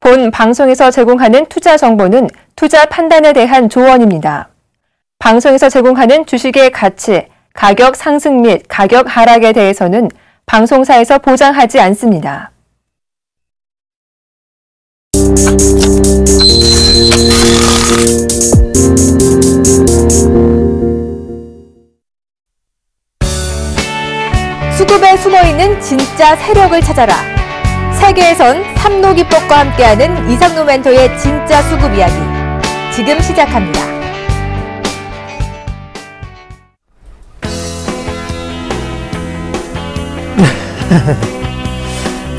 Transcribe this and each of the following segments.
본 방송에서 제공하는 투자 정보는 투자 판단에 대한 조언입니다. 방송에서 제공하는 주식의 가치, 가격 상승 및 가격 하락에 대해서는 방송사에서 보장하지 않습니다. 수급에 숨어있는 진짜 세력을 찾아라. 세계에선 삼노기법과 함께하는 이상노 멘토의 진짜 수급 이야기. 지금 시작합니다.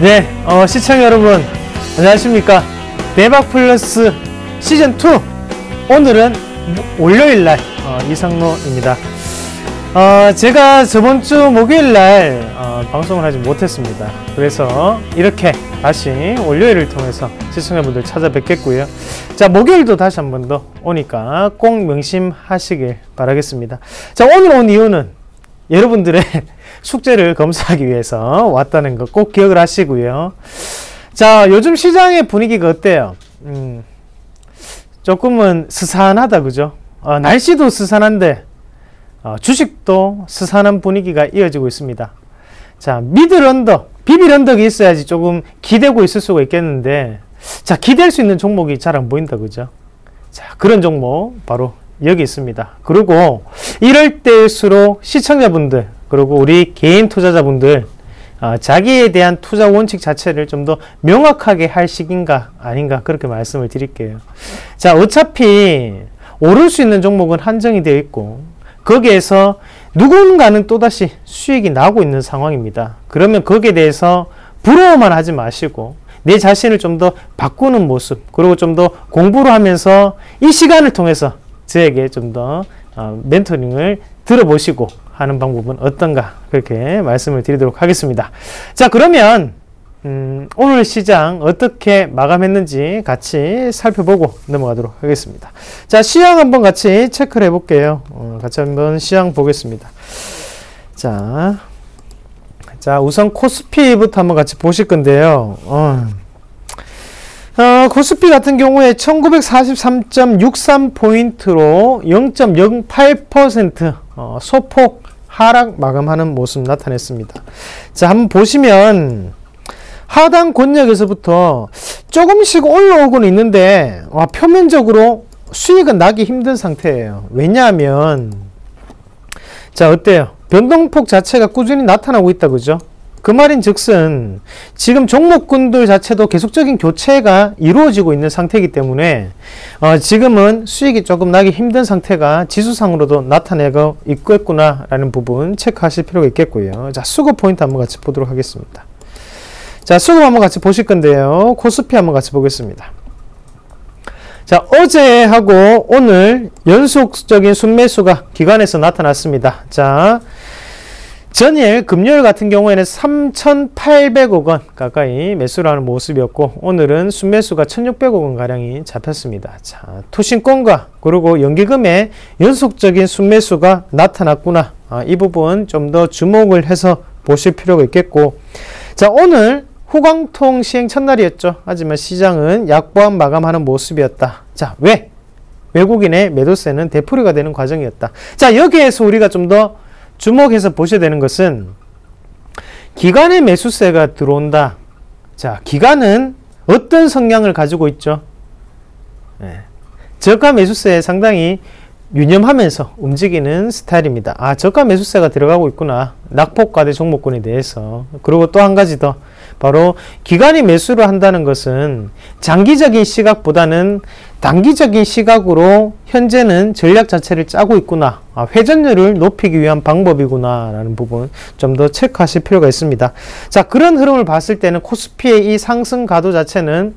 네, 시청자 여러분 안녕하십니까. 대박플러스 시즌2 오늘은 월요일날 이상노입니다. 제가 저번주 목요일날 방송을 하지 못했습니다. 그래서 이렇게 다시 월요일을 통해서 시청자분들 찾아뵙겠고요. 자, 목요일도 다시 한 번 더 오니까 꼭 명심하시길 바라겠습니다. 자, 오늘 온 이유는 여러분들의 숙제를 검사하기 위해서 왔다는 거 꼭 기억을 하시고요. 자, 요즘 시장의 분위기가 어때요? 조금은 스산하다, 그죠? 날씨도 스산한데 주식도 스산한 분위기가 이어지고 있습니다. 자, 미들 언덕, 비빌 언덕이 있어야지 조금 기대고 있을 수가 있겠는데, 자, 기댈 수 있는 종목이 잘 안 보인다, 그죠? 자, 그런 종목 바로 여기 있습니다. 그리고 이럴 때일수록 시청자분들, 그리고 우리 개인 투자자분들, 자기에 대한 투자 원칙 자체를 좀 더 명확하게 할 시기인가 아닌가 그렇게 말씀을 드릴게요. 자, 어차피 오를 수 있는 종목은 한정이 되어 있고 거기에서 누군가는 또다시 수익이 나고 있는 상황입니다. 그러면 거기에 대해서 부러워만 하지 마시고 내 자신을 좀 더 바꾸는 모습, 그리고 좀 더 공부를 하면서 이 시간을 통해서 저에게 좀 더 멘토링을 들어보시고 하는 방법은 어떤가 그렇게 말씀을 드리도록 하겠습니다. 자, 그러면 오늘 시장 어떻게 마감했는지 같이 살펴보고 넘어가도록 하겠습니다. 자, 시황 한번 같이 체크를 해볼게요. 같이 한번 시황 보겠습니다. 자, 우선 코스피부터 한번 같이 보실 건데요. 코스피 같은 경우에 1943.63포인트로 0.08% 소폭 하락 마감하는 모습 나타냈습니다. 자, 한번 보시면 하단 권역에서부터 조금씩 올라오고는 있는데 표면적으로 수익은 나기 힘든 상태예요. 왜냐하면 자, 어때요? 변동폭 자체가 꾸준히 나타나고 있다, 그죠? 그 말인 즉슨 지금 종목군들 자체도 계속적인 교체가 이루어지고 있는 상태이기 때문에 지금은 수익이 조금 나기 힘든 상태가 지수상으로도 나타내고 있겠구나 라는 부분 체크하실 필요가 있겠고요. 자, 수급 포인트 한번 같이 보도록 하겠습니다. 자, 수급 한번 같이 보실 건데요. 코스피 한번 같이 보겠습니다. 자, 어제하고 오늘 연속적인 순매수가 기관에서 나타났습니다. 자, 전일 금요일 같은 경우에는 3,800억 원 가까이 매수를 하는 모습이었고 오늘은 순매수가 1,600억 원 가량이 잡혔습니다. 자, 투신권과 그리고 연기금의 연속적인 순매수가 나타났구나. 이 부분 좀 더 주목을 해서 보실 필요가 있겠고, 자, 오늘 후광통 시행 첫날이었죠. 하지만 시장은 약보합 마감하는 모습이었다. 자, 왜? 외국인의 매도세는 되풀이가 되는 과정이었다. 자, 여기에서 우리가 좀 더 주목해서 보셔야 되는 것은 기관의 매수세가 들어온다. 자, 기관은 어떤 성향을 가지고 있죠? 저가 매수세에 상당히 유념하면서 움직이는 스타일입니다. 저가 매수세가 들어가고 있구나. 낙폭과대 종목군에 대해서. 그리고 또 한 가지 더, 바로 기관이 매수를 한다는 것은 장기적인 시각보다는 단기적인 시각으로 현재는 전략 자체를 짜고 있구나. 회전율을 높이기 위한 방법이구나 라는 부분 좀 더 체크하실 필요가 있습니다. 자, 그런 흐름을 봤을 때는 코스피의 이 상승 가도 자체는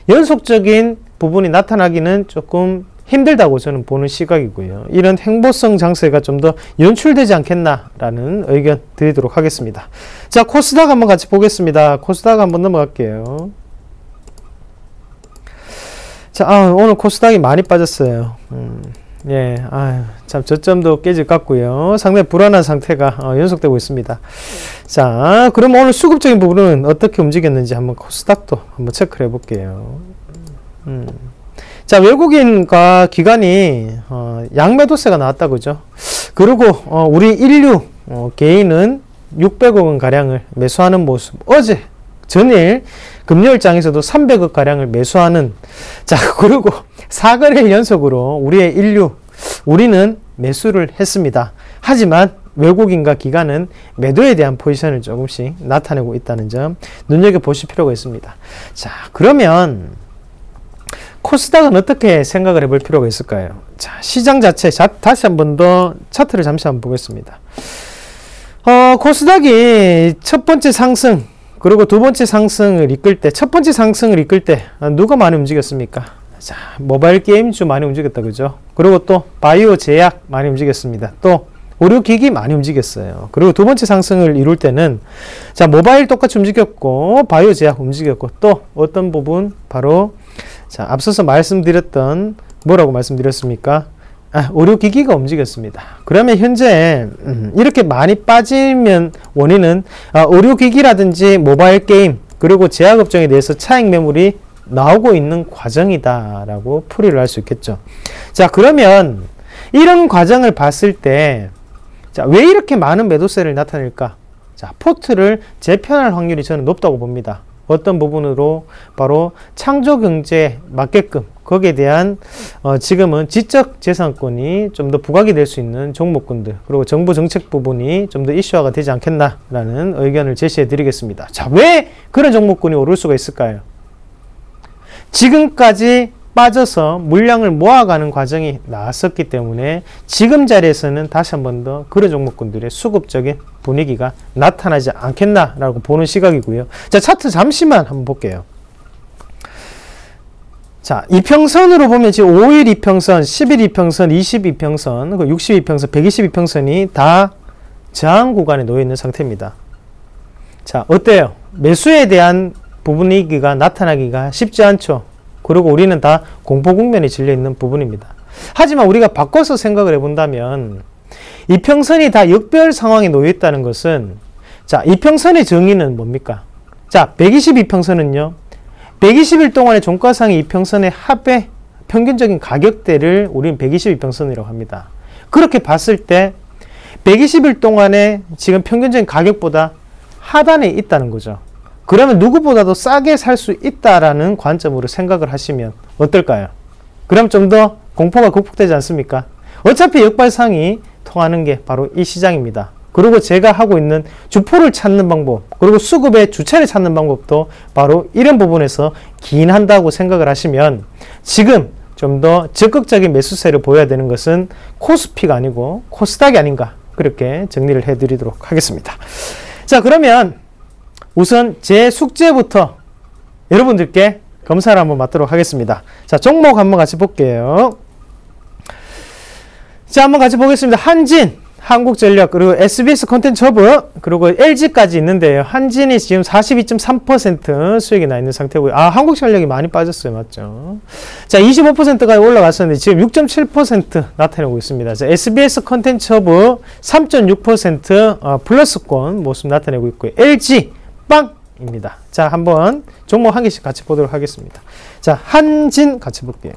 연속적인 부분이 나타나기는 조금 힘들다고 저는 보는 시각이고요. 이런 행보성 장세가 좀 더 연출되지 않겠나라는 의견 드리도록 하겠습니다. 자, 코스닥 한번 같이 보겠습니다. 코스닥 한번 넘어갈게요. 자, 오늘 코스닥이 많이 빠졌어요. 예, 참 저점도 깨질 것 같고요. 상당히 불안한 상태가 연속되고 있습니다. 자, 그럼 오늘 수급적인 부분은 어떻게 움직였는지 한번 코스닥도 한번 체크를 해볼게요. 자, 외국인과 기관이 양매도세가 나왔다 그죠? 그리고 우리 인류 개인은 600억 원 가량을 매수하는 모습. 어제 전일 금요일장에서도 300억 가량을 매수하는. 자, 그리고 4거래일 연속으로 우리는 매수를 했습니다. 하지만 외국인과 기관은 매도에 대한 포지션을 조금씩 나타내고 있다는 점 눈여겨보실 필요가 있습니다. 자, 그러면 코스닥은 어떻게 생각을 해볼 필요가 있을까요? 자, 시장 자체 다시 한 번 더 차트를 잠시 한번 보겠습니다. 코스닥이 첫 번째 상승 그리고 두 번째 상승을 이끌 때, 첫 번째 상승을 이끌 때 누가 많이 움직였습니까? 자, 모바일 게임주 많이 움직였다 그죠? 그리고 또 바이오 제약 많이 움직였습니다. 또 의료기기 많이 움직였어요. 그리고 두 번째 상승을 이룰 때는 자, 모바일 똑같이 움직였고 바이오 제약 움직였고 또 어떤 부분 바로 자, 앞서서 말씀드렸던 뭐라고 말씀드렸습니까? 의료기기가 움직였습니다. 그러면 현재 이렇게 많이 빠지면 원인은 의료기기라든지 모바일 게임 그리고 제약업종에 대해서 차익 매물이 나오고 있는 과정이다 라고 풀이를 할 수 있겠죠. 자, 그러면 이런 과정을 봤을 때 자, 왜 이렇게 많은 매도세를 나타낼까? 자, 포트를 재편할 확률이 저는 높다고 봅니다. 어떤 부분으로 바로 창조경제에 맞게끔 거기에 대한 지금은 지적재산권이 좀 더 부각이 될 수 있는 종목군들 그리고 정부 정책 부분이 좀 더 이슈화가 되지 않겠나라는 의견을 제시해 드리겠습니다. 자, 왜 그런 종목군이 오를 수가 있을까요? 지금까지 빠져서 물량을 모아가는 과정이 나왔었기 때문에 지금 자리에서는 다시 한 번 더 그런 종목군들의 수급적인 분위기가 나타나지 않겠나라고 보는 시각이고요. 자, 차트 잠시만 한번 볼게요. 자, 이평선으로 보면 지금 5일 이평선, 10일 이평선, 22평선, 62평선, 122평선이 다 저항 구간에 놓여 있는 상태입니다. 자, 어때요? 매수에 대한 분위기가 나타나기가 쉽지 않죠. 그리고 우리는 다 공포 국면에 질려 있는 부분입니다. 하지만 우리가 바꿔서 생각을 해본다면 이평선이 다 역별 상황에 놓여 있다는 것은 자, 이평선의 정의는 뭡니까? 자, 122평선은요. 120일 동안의 종가상의 이평선의 합의 평균적인 가격대를 우리는 122평선이라고 합니다. 그렇게 봤을 때 120일 동안의 지금 평균적인 가격보다 하단에 있다는 거죠. 그러면 누구보다도 싸게 살 수 있다라는 관점으로 생각을 하시면 어떨까요? 그럼 좀 더 공포가 극복되지 않습니까? 어차피 역발상이 통하는 게 바로 이 시장입니다. 그리고 제가 하고 있는 주포를 찾는 방법 그리고 수급의 주체를 찾는 방법도 바로 이런 부분에서 기인한다고 생각을 하시면 지금 좀 더 적극적인 매수세를 보여야 되는 것은 코스피가 아니고 코스닥이 아닌가 그렇게 정리를 해드리도록 하겠습니다. 자, 그러면 우선 제 숙제부터 여러분들께 검사를 한번 맡도록 하겠습니다. 자, 종목 한번 같이 볼게요. 자, 한번 같이 보겠습니다. 한진, 한국전력, 그리고 SBS 콘텐츠허브, 그리고 LG까지 있는데요. 한진이 지금 42.3% 수익이 나 있는 상태고요. 한국전력이 많이 빠졌어요. 맞죠? 자, 25%까지 올라갔었는데 지금 6.7% 나타내고 있습니다. 자, SBS 콘텐츠허브 3.6% 플러스권 모습 나타내고 있고요. LG 빵입니다. 자, 한번 종목 한 개씩 같이 보도록 하겠습니다. 자, 한진 같이 볼게요.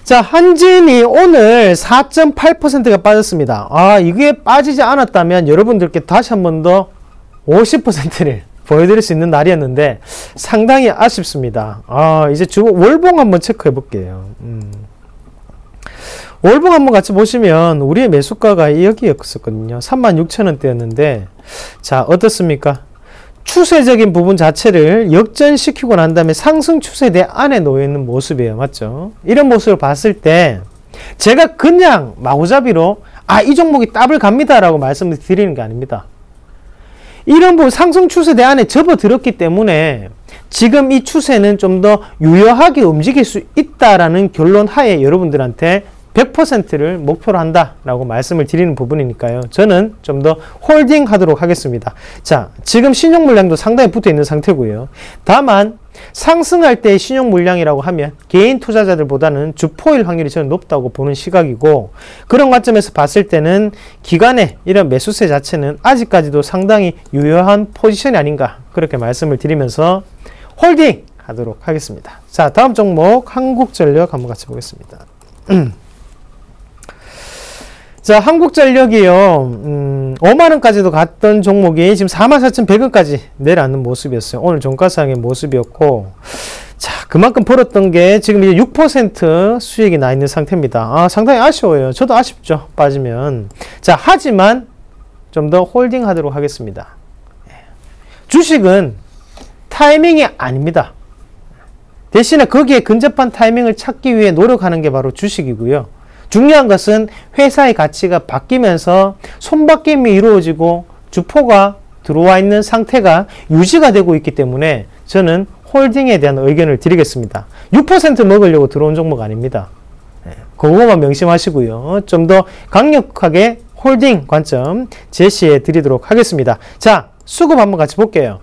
자, 한진이 오늘 4.8%가 빠졌습니다. 이게 빠지지 않았다면 여러분들께 다시 한 번 더 50%를 보여드릴 수 있는 날이었는데 상당히 아쉽습니다. 이제 월봉 한번 체크해 볼게요. 월봉 한번 같이 보시면 우리의 매수가가 여기였었거든요. 36,000원대였는데 자, 어떻습니까? 추세적인 부분 자체를 역전시키고 난 다음에 상승 추세대 안에 놓여있는 모습이에요. 맞죠? 이런 모습을 봤을 때 제가 그냥 마구잡이로 이 종목이 더블 갑니다 라고 말씀을 드리는 게 아닙니다. 이런 부분 상승 추세대 안에 접어들었기 때문에 지금 이 추세는 좀 더 유효하게 움직일 수 있다라는 결론 하에 여러분들한테 100%를 목표로 한다라고 말씀을 드리는 부분이니까요. 저는 좀 더 홀딩 하도록 하겠습니다. 자, 지금 신용 물량도 상당히 붙어 있는 상태고요. 다만 상승할 때의 신용 물량이라고 하면 개인 투자자들보다는 주포일 확률이 저는 높다고 보는 시각이고 그런 관점에서 봤을 때는 기관의 이런 매수세 자체는 아직까지도 상당히 유효한 포지션이 아닌가 그렇게 말씀을 드리면서 홀딩 하도록 하겠습니다. 자, 다음 종목 한국전력 한번 같이 보겠습니다. 자, 한국전력이요. 5만원까지도 갔던 종목이 지금 44,100원까지 내려앉는 모습이었어요. 오늘 종가상의 모습이었고, 자, 그만큼 벌었던 게 지금 이제 6% 수익이 나 있는 상태입니다. 상당히 아쉬워요. 저도 아쉽죠. 빠지면. 자, 하지만 좀 더 홀딩 하도록 하겠습니다. 주식은 타이밍이 아닙니다. 대신에 거기에 근접한 타이밍을 찾기 위해 노력하는 게 바로 주식이고요. 중요한 것은 회사의 가치가 바뀌면서 손바뀜이 이루어지고 주포가 들어와 있는 상태가 유지가 되고 있기 때문에 저는 홀딩에 대한 의견을 드리겠습니다. 6% 먹으려고 들어온 종목 아닙니다. 그거만 명심하시고요. 좀 더 강력하게 홀딩 관점 제시해 드리도록 하겠습니다. 자, 수급 한번 같이 볼게요.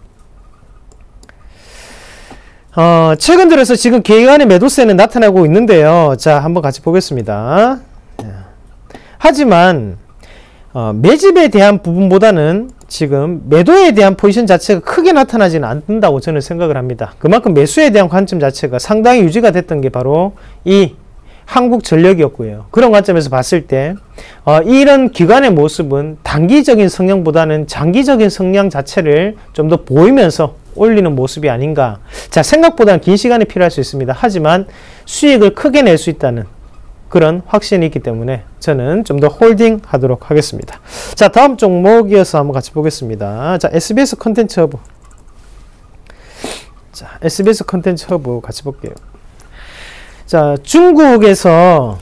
최근 들어서 지금 기관의 매도세는 나타나고 있는데요. 자, 한번 같이 보겠습니다. 하지만 매집에 대한 부분보다는 지금 매도에 대한 포지션 자체가 크게 나타나지는 않는다고 저는 생각을 합니다. 그만큼 매수에 대한 관점 자체가 상당히 유지가 됐던 게 바로 이 한국전력이었고요. 그런 관점에서 봤을 때 이런 기관의 모습은 단기적인 성향보다는 장기적인 성향 자체를 좀 더 보이면서 올리는 모습이 아닌가. 자, 생각보다는 긴 시간이 필요할 수 있습니다. 하지만 수익을 크게 낼 수 있다는 그런 확신이 있기 때문에 저는 좀 더 홀딩 하도록 하겠습니다. 자, 다음 종목 이어서 한번 같이 보겠습니다. 자, SBS 컨텐츠 허브. 자, SBS 컨텐츠 허브 같이 볼게요. 자, 중국에서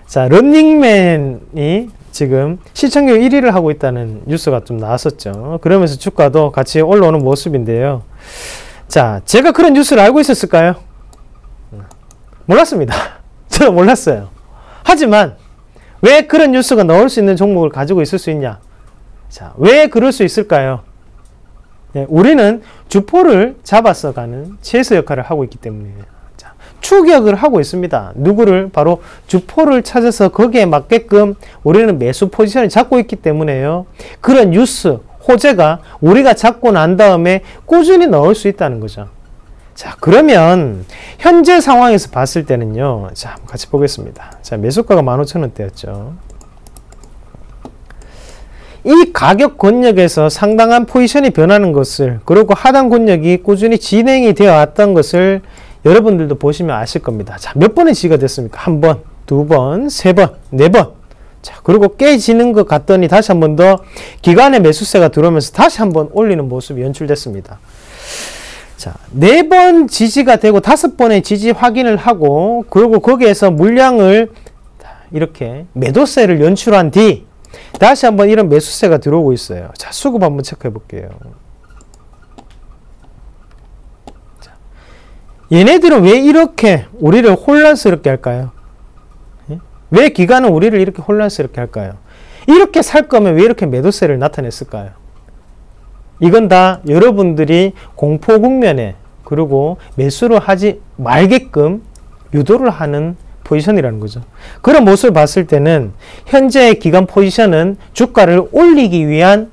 자, 런닝맨이 지금 시청률 1위를 하고 있다는 뉴스가 좀 나왔었죠. 그러면서 주가도 같이 올라오는 모습인데요. 자, 제가 그런 뉴스를 알고 있었을까요? 몰랐습니다. 저는 몰랐어요. 하지만 왜 그런 뉴스가 나올 수 있는 종목을 가지고 있을 수 있냐? 자, 왜 그럴 수 있을까요? 네, 우리는 주포를 잡아서 가는 체스 역할을 하고 있기 때문이에요. 추격을 하고 있습니다. 누구를? 바로 주포를 찾아서 거기에 맞게끔 우리는 매수 포지션을 잡고 있기 때문에요. 그런 뉴스, 호재가 우리가 잡고 난 다음에 꾸준히 나올 수 있다는 거죠. 자, 그러면 현재 상황에서 봤을 때는요. 자, 같이 보겠습니다. 자, 매수가가 15,000원대였죠. 이 가격 권역에서 상당한 포지션이 변하는 것을, 그리고 하단 권역이 꾸준히 진행이 되어 왔던 것을 여러분들도 보시면 아실 겁니다. 자, 몇 번의 지지가 됐습니까? 한 번, 두 번, 세 번, 네 번. 자, 그리고 깨지는 것 같더니 다시 한 번 더 기관의 매수세가 들어오면서 다시 한 번 올리는 모습이 연출됐습니다. 자, 네 번 지지가 되고 다섯 번의 지지 확인을 하고, 그리고 거기에서 물량을 이렇게 매도세를 연출한 뒤 다시 한번 이런 매수세가 들어오고 있어요. 자, 수급 한번 체크해 볼게요. 얘네들은 왜 이렇게 우리를 혼란스럽게 할까요? 왜 기관은 우리를 이렇게 혼란스럽게 할까요? 이렇게 살 거면 왜 이렇게 매도세를 나타냈을까요? 이건 다 여러분들이 공포 국면에, 그리고 매수를 하지 말게끔 유도를 하는 포지션이라는 거죠. 그런 모습을 봤을 때는 현재의 기관 포지션은 주가를 올리기 위한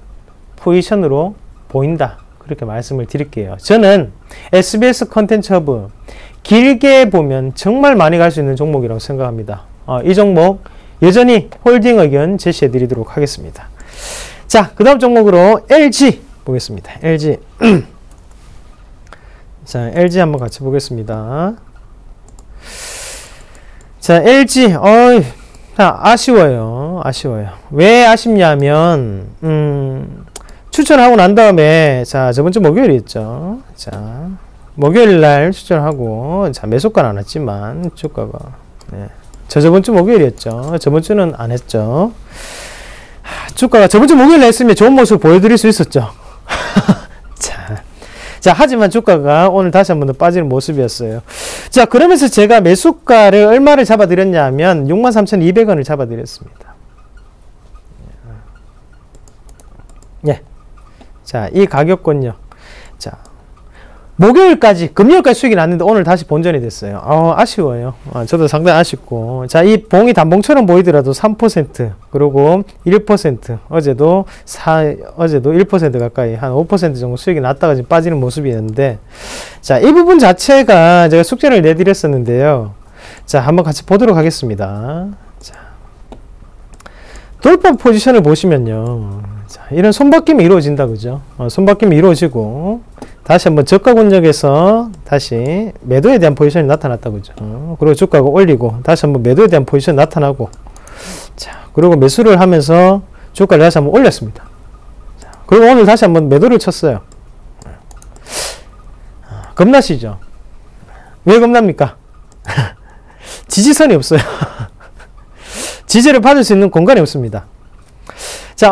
포지션으로 보인다. 그렇게 말씀을 드릴게요. 저는 SBS 컨텐츠 허브 길게 보면 정말 많이 갈 수 있는 종목이라고 생각합니다. 이 종목 여전히 홀딩 의견 제시해 드리도록 하겠습니다. 자, 그 다음 종목으로 LG 보겠습니다. LG. 자, LG 한번 같이 보겠습니다. 자, LG 아쉬워요. 왜 아쉽냐면 추천하고 난 다음에, 자, 저번 주 목요일이었죠. 자, 목요일 날 추천하고, 자, 매수가 나왔지만, 주가가, 네. 저번 주 목요일이었죠. 저번 주는 안 했죠. 주가가 저번 주 목요일 날 했으면 좋은 모습을 보여드릴 수 있었죠. 자, 하지만 주가가 오늘 다시 한 번 더 빠지는 모습이었어요. 자, 그러면서 제가 매수가를 얼마를 잡아드렸냐면, 63,200원을 잡아드렸습니다. 예. 자, 이 가격권요. 자, 목요일까지, 금요일까지 수익이 났는데 오늘 다시 본전이 됐어요. 아쉬워요. 저도 상당히 아쉽고. 자, 이 봉이 단봉처럼 보이더라도 3%, 그리고 1%, 어제도 1% 가까이, 한 5% 정도 수익이 났다가 지금 빠지는 모습이었는데, 자, 이 부분 자체가 제가 숙제를 내드렸었는데요. 자, 한번 같이 보도록 하겠습니다. 자, 돌파 포지션을 보시면요. 자, 이런 손바뀜이 이루어진다, 그죠? 손바뀜이 이루어지고, 다시 한번 저가 권역에서 다시 매도에 대한 포지션이 나타났다, 그죠? 그리고 주가가 올리고, 다시 한번 매도에 대한 포지션이 나타나고, 자, 그리고 매수를 하면서 주가를 다시 한번 올렸습니다. 자, 그리고 오늘 다시 한번 매도를 쳤어요. 겁나시죠? 왜 겁납니까? 지지선이 없어요. 지지를 받을 수 있는 공간이 없습니다. 자,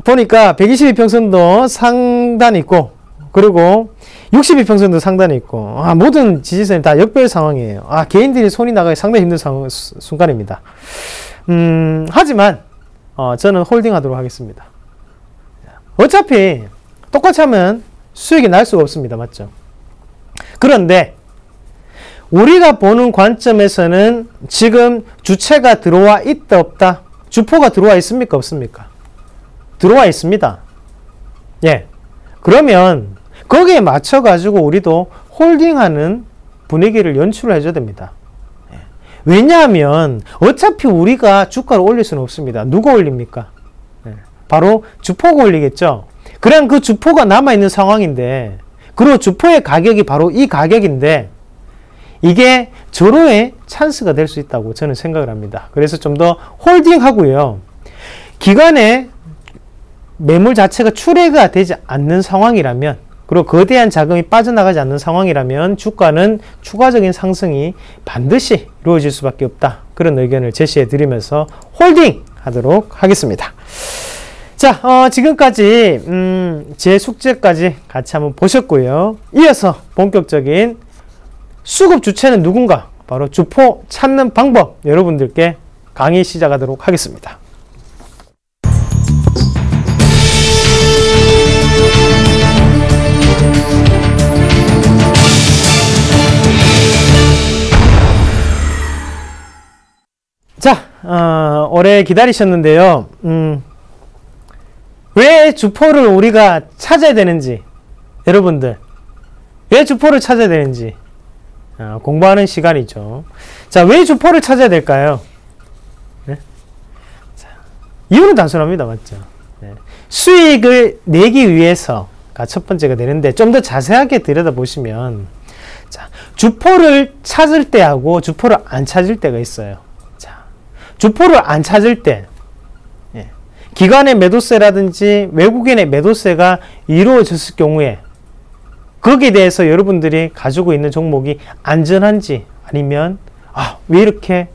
보니까 122평선도 상단이 있고, 그리고 62평선도 상단이 있고, 모든 지지선이 다 역별 상황이에요. 개인들이 손이 나가기 상당히 힘든 순간입니다. 하지만, 저는 홀딩 하도록 하겠습니다. 어차피, 똑같이 하면 수익이 날 수가 없습니다. 맞죠? 그런데, 우리가 보는 관점에서는 지금 주체가 들어와 있다, 없다? 주포가 들어와 있습니까? 없습니까? 들어와 있습니다. 예. 그러면 거기에 맞춰가지고 우리도 홀딩하는 분위기를 연출을 해줘야 됩니다. 예. 왜냐하면 어차피 우리가 주가를 올릴 수는 없습니다. 누가 올립니까? 예. 바로 주포가 올리겠죠. 그냥 그 주포가 남아있는 상황인데, 그리고 주포의 가격이 바로 이 가격인데, 이게 절호의 찬스가 될 수 있다고 저는 생각을 합니다. 그래서 좀 더 홀딩하고요. 기간에 매물 자체가 출회가 되지 않는 상황이라면, 그리고 거대한 자금이 빠져나가지 않는 상황이라면 주가는 추가적인 상승이 반드시 이루어질 수밖에 없다. 그런 의견을 제시해 드리면서 홀딩 하도록 하겠습니다. 자, 지금까지 제 숙제까지 같이 한번 보셨고요. 이어서 본격적인 수급 주체는 누군가, 바로 주포 찾는 방법 여러분들께 강의 시작하도록 하겠습니다. 자, 오래 기다리셨는데요. 왜 주포를 우리가 찾아야 되는지, 여러분들 왜 주포를 찾아야 되는지 공부하는 시간이죠. 자, 왜 주포를 찾아야 될까요? 네? 자, 이유는 단순합니다. 맞죠? 네. 수익을 내기 위해서가 첫 번째가 되는데, 좀 더 자세하게 들여다보시면, 자, 주포를 찾을 때하고 주포를 안 찾을 때가 있어요. 자, 주포를 안 찾을 때, 예, 기관의 매도세라든지 외국인의 매도세가 이루어졌을 경우에 거기에 대해서 여러분들이 가지고 있는 종목이 안전한지, 아니면 왜 이렇게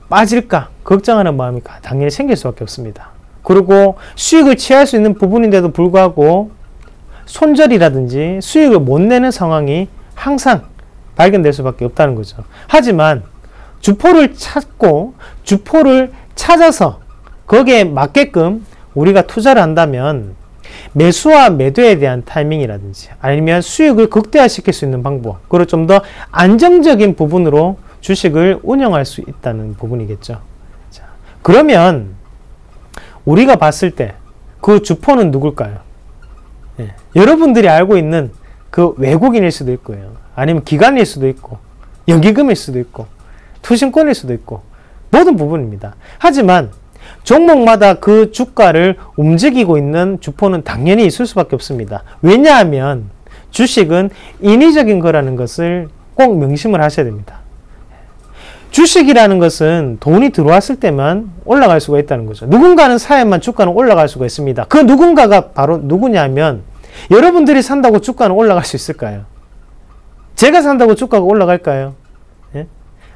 빠질까 걱정하는 마음이 당연히 생길 수밖에 없습니다. 그리고 수익을 취할 수 있는 부분인데도 불구하고 손절이라든지 수익을 못 내는 상황이 항상 발견될 수밖에 없다는 거죠. 하지만 주포를 찾고 주포를 찾아서 거기에 맞게끔 우리가 투자를 한다면 매수와 매도에 대한 타이밍이라든지, 아니면 수익을 극대화시킬 수 있는 방법, 그리고 좀 더 안정적인 부분으로 주식을 운영할 수 있다는 부분이겠죠. 자, 그러면 우리가 봤을 때 그 주포는 누굴까요? 예, 여러분들이 알고 있는 그 외국인일 수도 있고요, 아니면 기관일 수도 있고, 연기금일 수도 있고, 투신권일 수도 있고, 모든 부분입니다. 하지만 종목마다 그 주가를 움직이고 있는 주포는 당연히 있을 수밖에 없습니다. 왜냐하면 주식은 인위적인 거라는 것을 꼭 명심을 하셔야 됩니다. 주식이라는 것은 돈이 들어왔을 때만 올라갈 수가 있다는 거죠. 누군가는 사야만 주가는 올라갈 수가 있습니다. 그 누군가가 바로 누구냐면, 여러분들이 산다고 주가는 올라갈 수 있을까요? 제가 산다고 주가가 올라갈까요? 예?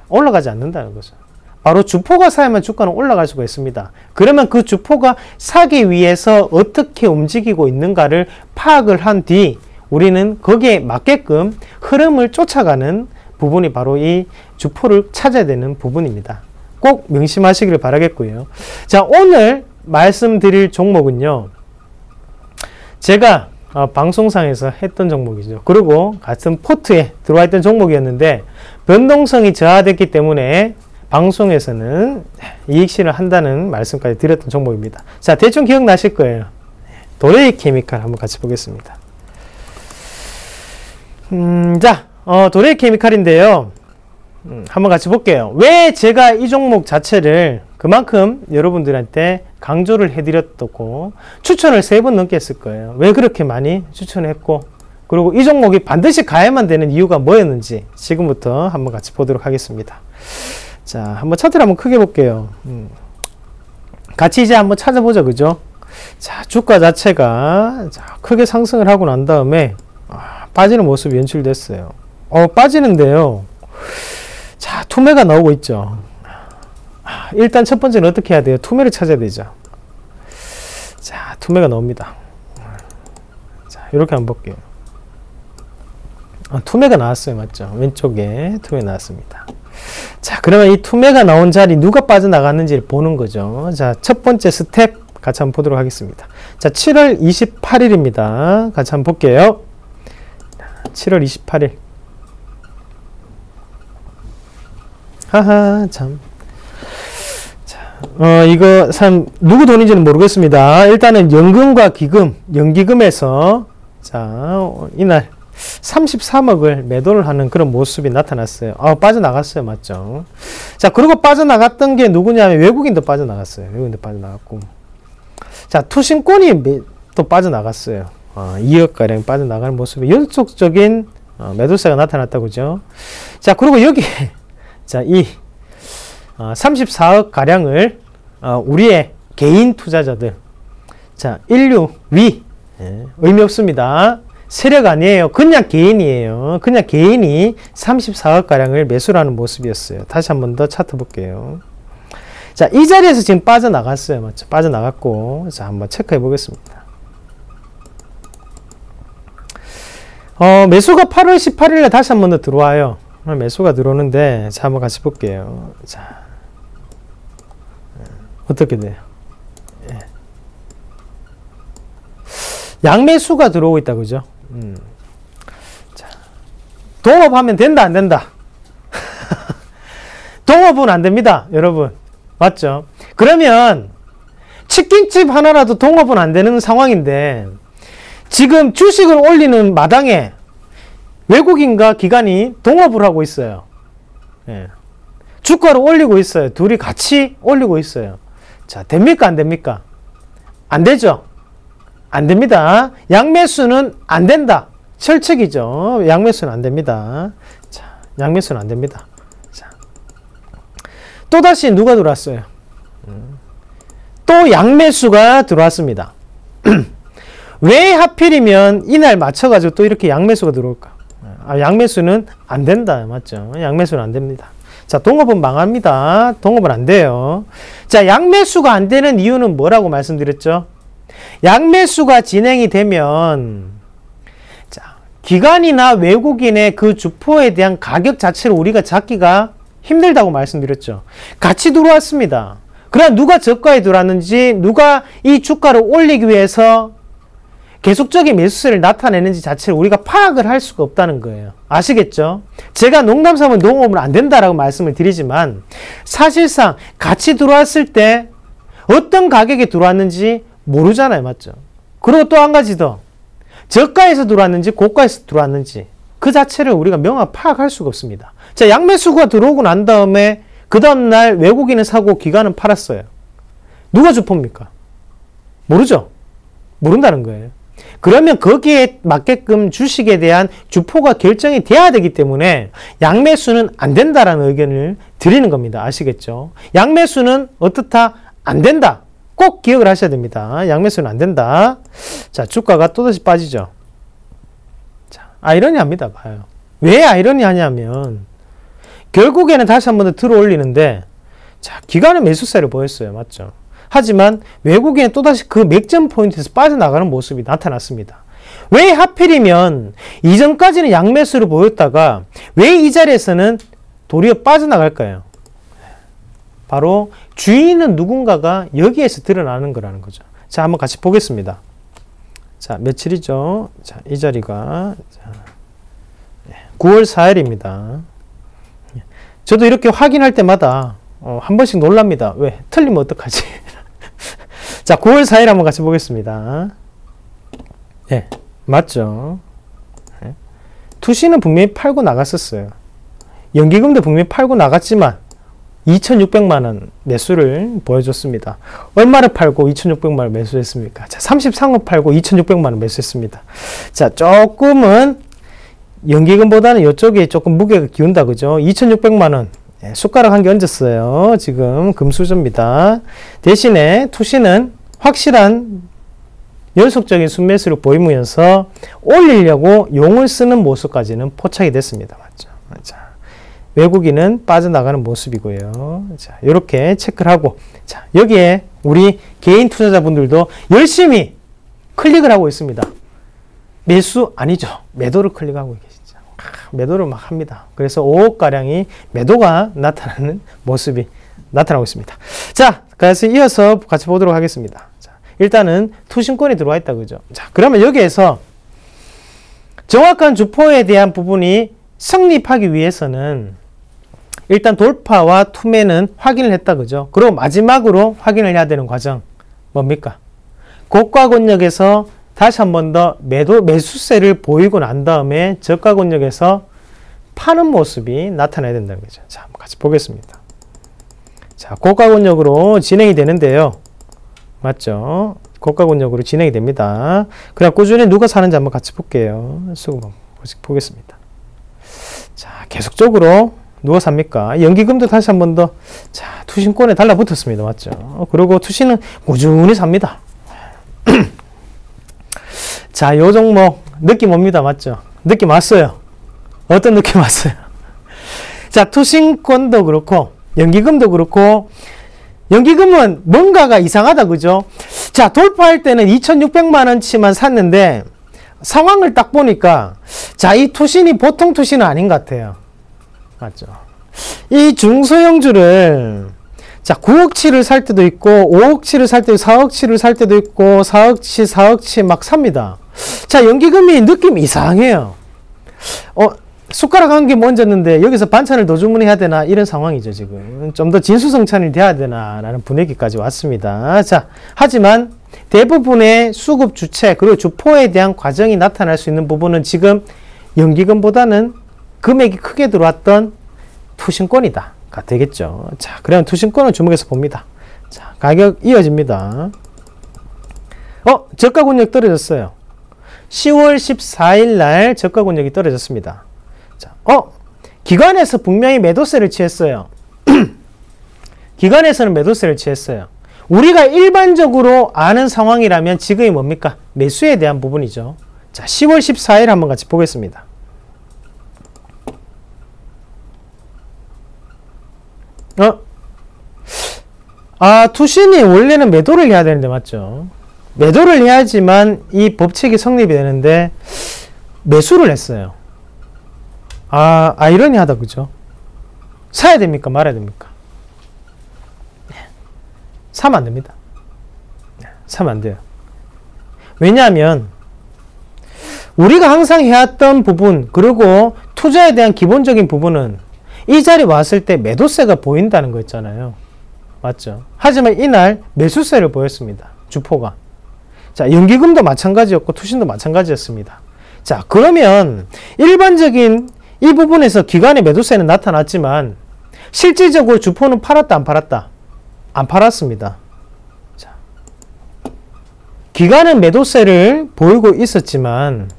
올라가지 않는다는 거죠. 바로 주포가 사야만 주가는 올라갈 수가 있습니다. 그러면 그 주포가 사기 위해서 어떻게 움직이고 있는가를 파악을 한 뒤 우리는 거기에 맞게끔 흐름을 쫓아가는 부분이 바로 이 주포를 찾아야 되는 부분입니다. 꼭 명심하시기를 바라겠고요. 자, 오늘 말씀드릴 종목은요, 제가 방송상에서 했던 종목이죠. 그리고 같은 포트에 들어와 있던 종목이었는데 변동성이 저하됐기 때문에 방송에서는 이익 실현을 한다는 말씀까지 드렸던 종목입니다. 자, 대충 기억나실 거예요. 도레이 케미칼 한번 같이 보겠습니다. 자, 도레이 케미칼인데요. 한번 같이 볼게요. 왜 제가 이 종목 자체를 그만큼 여러분들한테 강조를 해드렸고 추천을 3번 넘게 했을 거예요. 왜 그렇게 많이 추천했고, 그리고 이 종목이 반드시 가야만 되는 이유가 뭐였는지 지금부터 한번 같이 보도록 하겠습니다. 자, 한번 차트를 한번 크게 볼게요. 같이 이제 한번 찾아보죠, 그죠? 자, 주가 자체가 크게 상승을 하고 난 다음에 빠지는 모습이 연출됐어요. 빠지는데요. 자, 투매가 나오고 있죠. 일단 첫 번째는 어떻게 해야 돼요? 투매를 찾아야 되죠. 자, 투매가 나옵니다. 자, 이렇게 한번 볼게요. 투매가 나왔어요. 맞죠? 왼쪽에 투매 나왔습니다. 자, 그러면 이 투매가 나온 자리 누가 빠져나갔는지를 보는 거죠. 자, 첫 번째 스텝 같이 한번 보도록 하겠습니다. 자, 7월 28일입니다. 같이 한번 볼게요. 7월 28일. 하하, 참. 자, 이거 참 누구 돈인지는 모르겠습니다. 일단은 연금과 기금, 연기금에서 자, 이날 33억을 매도를 하는 그런 모습이 나타났어요. 빠져나갔어요. 맞죠? 자, 그리고 빠져나갔던 게 누구냐면 외국인도 빠져나갔어요. 외국인도 빠져나갔고. 자, 투신권이 또 빠져나갔어요. 2억가량 빠져나가는 모습이 연속적인 매도세가 나타났다고 그죠? 자, 그리고 여기 자, 이 34억 가량을 우리의 개인 투자자들, 자, 인류 위, 의미 없습니다. 세력 아니에요. 그냥 개인이에요. 그냥 개인이 34억 가량을 매수를 하는 모습이었어요. 다시 한 번 더 차트 볼게요. 자, 이 자리에서 지금 빠져나갔어요. 맞죠? 빠져나갔고, 자, 한번 체크해 보겠습니다. 매수가 8월 18일에 다시 한 번 더 들어와요. 매수가 들어오는데, 자, 한번 같이 볼게요. 자, 어떻게 돼요? 예. 양매수가 들어오고 있다, 그죠? 자, 동업하면 된다, 안 된다? 동업은 안 됩니다, 여러분. 맞죠? 그러면 치킨집 하나라도 동업은 안 되는 상황인데 지금 주식을 올리는 마당에 외국인과 기관이 동업을 하고 있어요. 예. 주가를 올리고 있어요. 둘이 같이 올리고 있어요. 자, 됩니까? 안 됩니까? 안 되죠? 안 됩니다. 양매수는 안 된다. 철칙이죠. 양매수는 안 됩니다. 자, 양매수는 안 됩니다. 자, 또다시 누가 들어왔어요? 또 양매수가 들어왔습니다. 왜 하필이면 이날 맞춰가지고 또 이렇게 양매수가 들어올까? 양매수는 안 된다. 맞죠? 양매수는 안 됩니다. 자, 동업은 망합니다. 동업은 안 돼요. 자, 양매수가 안 되는 이유는 뭐라고 말씀드렸죠? 양매수가 진행이 되면 자, 기관이나 외국인의 그 주포에 대한 가격 자체를 우리가 잡기가 힘들다고 말씀드렸죠. 같이 들어왔습니다. 그럼 누가 저가에 들어왔는지, 누가 이 주가를 올리기 위해서 계속적인 매수세를 나타내는지 자체를 우리가 파악을 할 수가 없다는 거예요. 아시겠죠? 제가 농담삼은 동업은 안 된다라고 말씀을 드리지만 사실상 같이 들어왔을 때 어떤 가격에 들어왔는지 모르잖아요. 맞죠? 그리고 또 한 가지 더, 저가에서 들어왔는지 고가에서 들어왔는지 그 자체를 우리가 명확히 파악할 수가 없습니다. 자, 양매수가 들어오고 난 다음에 그 다음날 외국인은 사고 기관은 팔았어요. 누가 주포입니까? 모르죠? 모른다는 거예요. 그러면 거기에 맞게끔 주식에 대한 주포가 결정이 돼야 되기 때문에 양매수는 안 된다라는 의견을 드리는 겁니다. 아시겠죠? 양매수는 어떻다? 안 된다. 꼭 기억을 하셔야 됩니다. 양매수는 안 된다. 자, 주가가 또다시 빠지죠. 자, 아이러니합니다. 봐요. 왜 아이러니하냐면 결국에는 다시 한 번 더 들어 올리는데 자, 기관은 매수세를 보였어요. 맞죠? 하지만 외국인은 또다시 그 맥점 포인트에서 빠져나가는 모습이 나타났습니다. 왜 하필이면 이전까지는 양매수를 보였다가 왜 이 자리에서는 도리어 빠져나갈까요? 바로 주인은 누군가가 여기에서 드러나는 거라는 거죠. 자, 한번 같이 보겠습니다. 자, 며칠이죠? 자, 이 자리가 9월 4일입니다. 저도 이렇게 확인할 때마다 한 번씩 놀랍니다. 왜? 틀리면 어떡하지? 자, 9월 4일 한번 같이 보겠습니다. 예, 맞죠? 투시는 분명히 팔고 나갔었어요. 연기금도 분명히 팔고 나갔지만 2,600만원 매수를 보여줬습니다. 얼마를 팔고 2,600만원 매수했습니까? 자, 33억 팔고 2,600만원 매수했습니다. 자, 조금은 연기금보다는 이쪽에 조금 무게가 기운다, 그죠? 2,600만원. 숟가락 한 개 얹었어요. 지금 금수저입니다. 대신에 투시는 확실한 연속적인 순매수를 보이면서 올리려고 용을 쓰는 모습까지는 포착이 됐습니다. 맞죠? 자, 외국인은 빠져나가는 모습이고요. 자, 이렇게 체크를 하고, 자, 여기에 우리 개인 투자자분들도 열심히 클릭을 하고 있습니다. 매수 아니죠. 매도를 클릭하고 계시죠. 매도를 막 합니다. 그래서 5억가량이 매도가 나타나는 모습이 나타나고 있습니다. 자, 그래서 이어서 같이 보도록 하겠습니다. 자, 일단은 투신권이 들어와 있다, 그죠? 자, 그러면 여기에서 정확한 주포에 대한 부분이 성립하기 위해서는 일단 돌파와 투매는 확인을 했다, 그죠? 그리고 마지막으로 확인을 해야 되는 과정 뭡니까? 고가 권역에서 다시 한 번 더 매수세를 보이고 난 다음에 저가 권역에서 파는 모습이 나타나야 된다는 거죠. 자, 한번 같이 보겠습니다. 자, 고가 권역으로 진행이 되는데요. 맞죠? 고가 권역으로 진행이 됩니다. 그냥 꾸준히 누가 사는지 한번 같이 볼게요. 수급 보겠습니다. 자, 계속적으로 누가 삽니까? 연기금도 다시 한 번 더, 자, 투신권에 달라붙었습니다. 맞죠? 그리고 투신은 꾸준히 삽니다. 자, 요 종목 느낌 옵니다. 맞죠? 느낌 왔어요. 어떤 느낌 왔어요? 자, 투신권도 그렇고 연기금도 그렇고, 연기금은 뭔가가 이상하다, 그죠? 자, 돌파할 때는 2,600만원치만 샀는데 상황을 딱 보니까, 자, 이 투신이 보통 투신은 아닌 것 같아요. 맞죠? 이 중소형주를, 자, 9억치를 살 때도 있고 5억치를 살 때도, 4억치를 살 때도 있고 4억치 4억치 막 삽니다. 자, 연기금이 느낌 이상해요. 숟가락 한 개 얹었는데 여기서 반찬을 더 주문해야 되나, 이런 상황이죠. 지금 좀 더 진수성찬이 돼야 되나 라는 분위기까지 왔습니다. 자, 하지만 대부분의 수급 주체 그리고 주포에 대한 과정이 나타날 수 있는 부분은 지금 연기금보다는 금액이 크게 들어왔던 투신권이다 가 되겠죠. 자, 그러면 투신권을 주목해서 봅니다. 자, 가격 이어집니다. 저가 권역 떨어졌어요. 10월 14일 날 저가 권역이 떨어졌습니다. 자, 기관에서 분명히 매도세를 취했어요. 기관에서는 매도세를 취했어요. 우리가 일반적으로 아는 상황이라면 지금이 뭡니까? 매수에 대한 부분이죠. 자, 10월 14일 한번 같이 보겠습니다. 투신이 원래는 매도를 해야 되는데, 맞죠? 매도를 해야지만 이 법칙이 성립이 되는데 매수를 했어요. 아이러니하다, 그죠? 사야 됩니까? 말아야 됩니까? 사면 안 됩니다. 사면 안 돼요. 왜냐하면 우리가 항상 해왔던 부분, 그리고 투자에 대한 기본적인 부분은 이 자리 왔을 때 매도세가 보인다는 거 있잖아요. 맞죠? 하지만 이날 매수세를 보였습니다. 주포가. 자, 연기금도 마찬가지였고 투신도 마찬가지였습니다. 자, 그러면 일반적인 이 부분에서 기관의 매도세는 나타났지만 실질적으로 주포는 팔았다, 안 팔았다? 안 팔았습니다. 자, 기관은 매도세를 보이고 있었지만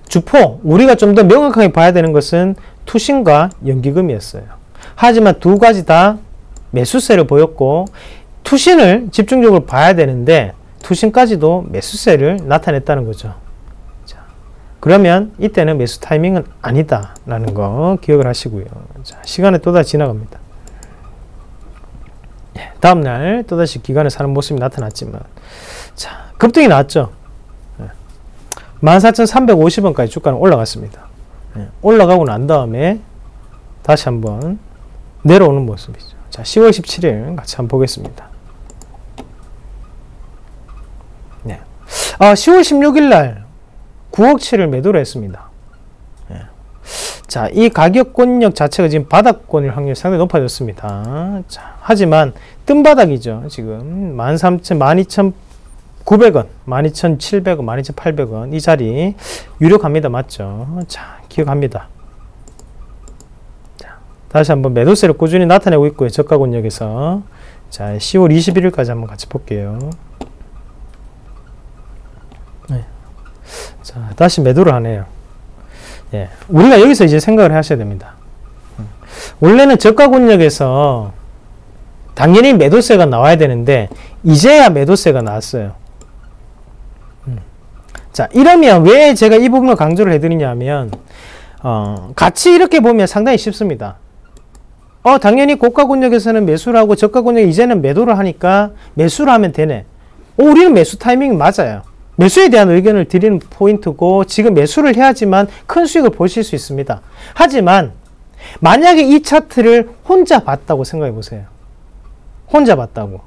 주포, 우리가 좀 더 명확하게 봐야 되는 것은 투신과 연기금이었어요. 하지만 두 가지 다 매수세를 보였고, 투신을 집중적으로 봐야 되는데 투신까지도 매수세를 나타냈다는 거죠. 자, 그러면 이때는 매수 타이밍은 아니다 라는 거 기억을 하시고요. 자, 시간이 또다시 지나갑니다. 다음날 또다시 기관에 사는 모습이 나타났지만, 자, 급등이 나왔죠. 14,350원까지 주가는 올라갔습니다. 올라가고 난 다음에 다시 한번 내려오는 모습이죠. 자, 10월 17일 같이 한번 보겠습니다. 10월 16일 날 9억 7을 매도를 했습니다. 예. 자, 이 가격권력 자체가 지금 바닥권일 확률이 상당히 높아졌습니다. 자, 하지만 뜬 바닥이죠. 지금 12,900원, 12,700원, 12,800원 이 자리 유력합니다. 맞죠? 자, 기억합니다. 자, 다시 한번 매도세를 꾸준히 나타내고 있고요. 저가권역에서. 자, 10월 21일까지 한번 같이 볼게요. 네. 자, 다시 매도를 하네요. 예. 우리가 여기서 이제 생각을 하셔야 됩니다. 원래는 저가권역에서 당연히 매도세가 나와야 되는데 이제야 매도세가 나왔어요. 자, 이러면 왜 제가 이 부분을 강조를 해드리냐면 같이 이렇게 보면 상당히 쉽습니다. 당연히 고가권역에서는 매수를 하고 저가권역에 이제는 매도를 하니까 매수를 하면 되네. 우리는 매수 타이밍이 맞아요. 매수에 대한 의견을 드리는 포인트고 지금 매수를 해야지만 큰 수익을 보실 수 있습니다. 하지만 만약에 이 차트를 혼자 봤다고 생각해 보세요. 혼자 봤다고.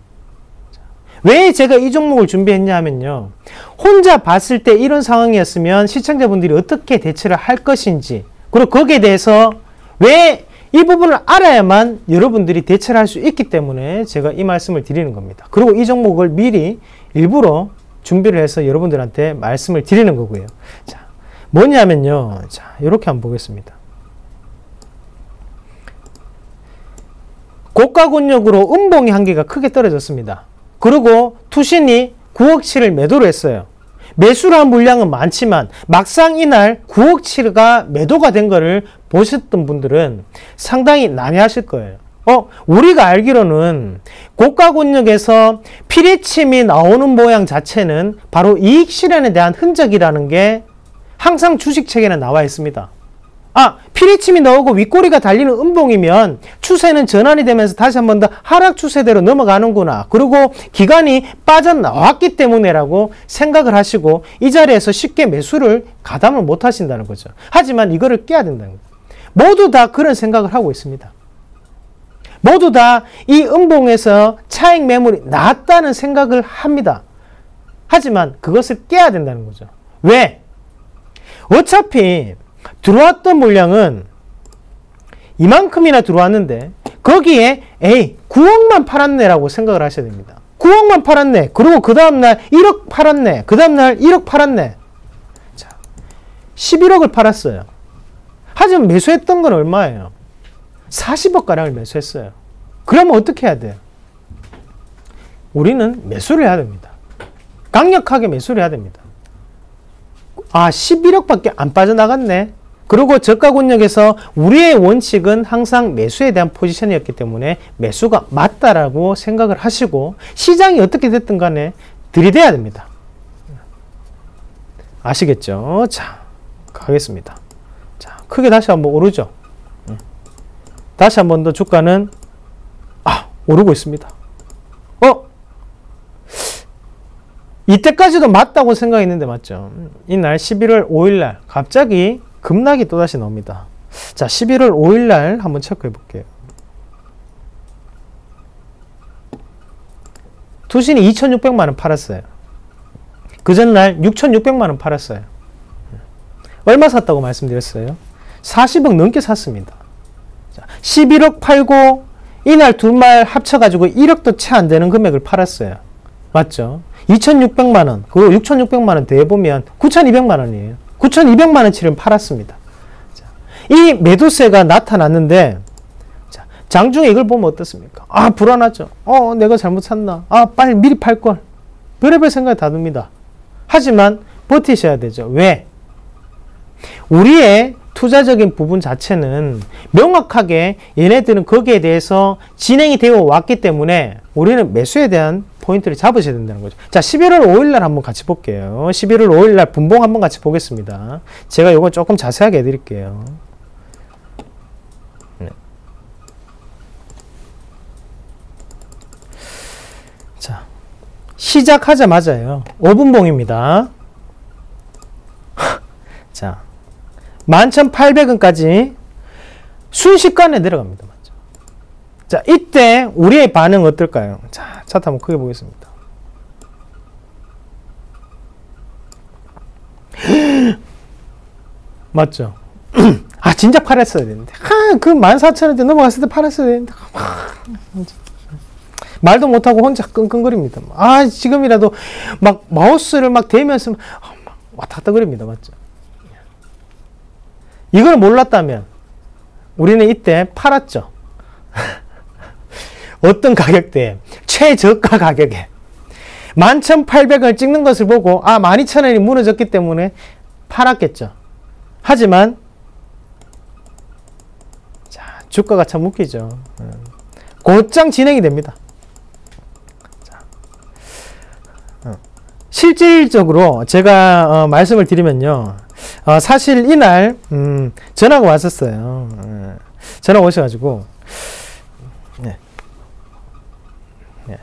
왜 제가 이 종목을 준비했냐 하면요. 혼자 봤을 때 이런 상황이었으면 시청자분들이 어떻게 대처를 할 것인지 그리고 거기에 대해서 왜 이 부분을 알아야만 여러분들이 대처를 할 수 있기 때문에 제가 이 말씀을 드리는 겁니다. 그리고 이 종목을 미리 일부러 준비를 해서 여러분들한테 말씀을 드리는 거고요. 자, 뭐냐면요. 자, 이렇게 한번 보겠습니다. 고가권역으로 음봉의 한계가 크게 떨어졌습니다. 그리고 투신이 9억 7을 매도를 했어요. 매수를 한 물량은 많지만 막상 이날 9억 7가 매도가 된 거를 보셨던 분들은 상당히 난해하실 거예요. 우리가 알기로는 고가권역에서 피리침이 나오는 모양 자체는 바로 이익 실현에 대한 흔적이라는 게 항상 주식책에는 나와 있습니다. 피리침이 나오고 윗꼬리가 달리는 음봉이면 추세는 전환이 되면서 다시 한 번 더 하락 추세대로 넘어가는구나. 그리고 기간이 빠져나왔기 때문에라고 생각을 하시고 이 자리에서 쉽게 매수를 가담을 못 하신다는 거죠. 하지만 이거를 깨야 된다는 거예요. 모두 다 그런 생각을 하고 있습니다. 모두 다 이 음봉에서 차익 매물이 나왔다는 생각을 합니다. 하지만 그것을 깨야 된다는 거죠. 왜? 어차피 들어왔던 물량은 이만큼이나 들어왔는데 거기에 9억만 팔았네 라고 생각을 하셔야 됩니다. 9억만 팔았네. 그리고 그 다음날 1억 팔았네. 그 다음날 1억 팔았네. 자, 11억을 팔았어요. 하지만 매수했던 건 얼마예요? 40억가량을 매수했어요. 그러면 어떻게 해야 돼요? 우리는 매수를 해야 됩니다. 강력하게 매수를 해야 됩니다. 11억밖에 안 빠져나갔네. 그리고 저가권역에서 우리의 원칙은 항상 매수에 대한 포지션이었기 때문에 매수가 맞다라고 생각을 하시고 시장이 어떻게 됐든 간에 들이대야 됩니다. 아시겠죠? 자, 가겠습니다. 자, 크게 다시 한번 오르죠. 다시 한 번 더 주가는 오르고 있습니다. 이때까지도 맞다고 생각했는데 맞죠? 이날 11월 5일날 갑자기 급락이 또다시 나옵니다. 자, 11월 5일날 한번 체크해 볼게요. 투신이 2,600만원 팔았어요. 그 전날 6,600만원 팔았어요. 얼마 샀다고 말씀드렸어요? 40억 넘게 샀습니다. 자, 11억 팔고 이날 두 말 합쳐가지고 1억도 채 안 되는 금액을 팔았어요. 맞죠? 2,600만원, 그리고 6,600만원 더해보면 9,200만원이에요. 9,200만원치를 팔았습니다. 자, 이 매도세가 나타났는데, 자, 장중에 이걸 보면 어떻습니까? 불안하죠? 내가 잘못 샀나? 빨리 미리 팔걸. 별의별 생각이 다 듭니다. 하지만 버티셔야 되죠. 왜? 우리의 투자적인 부분 자체는 명확하게 얘네들은 거기에 대해서 진행이 되어 왔기 때문에 우리는 매수에 대한 포인트를 잡으셔야 된다는 거죠. 자, 11월 5일날 한번 같이 볼게요. 11월 5일날 분봉 한번 같이 보겠습니다. 제가 이건 조금 자세하게 해드릴게요. 네. 자, 시작하자마자요. 5분봉입니다. 자, 11,800원까지 순식간에 내려갑니다. 맞죠? 자, 이때 우리의 반응 어떨까요? 자, 차트 한번 크게 보겠습니다. 맞죠? 아, 진짜 팔았어야 되는데. 아, 그 14,000원대 넘어갔을 때 팔았어야 되는데. 말도 못하고 혼자 끙끙거립니다. 아, 지금이라도 막 마우스를 막 대면서 막 왔다 갔다 거립니다. 맞죠? 이걸 몰랐다면 우리는 이때 팔았죠. 어떤 가격대에? 최저가 가격에 11,800원을 찍는 것을 보고 12,000원이 무너졌기 때문에 팔았겠죠. 하지만 자, 주가가 참 웃기죠. 곧장 진행이 됩니다. 자, 실질적으로 제가 말씀을 드리면요. 사실 이날 전화가 왔었어요. 전화가 오셔가지고 네. 네.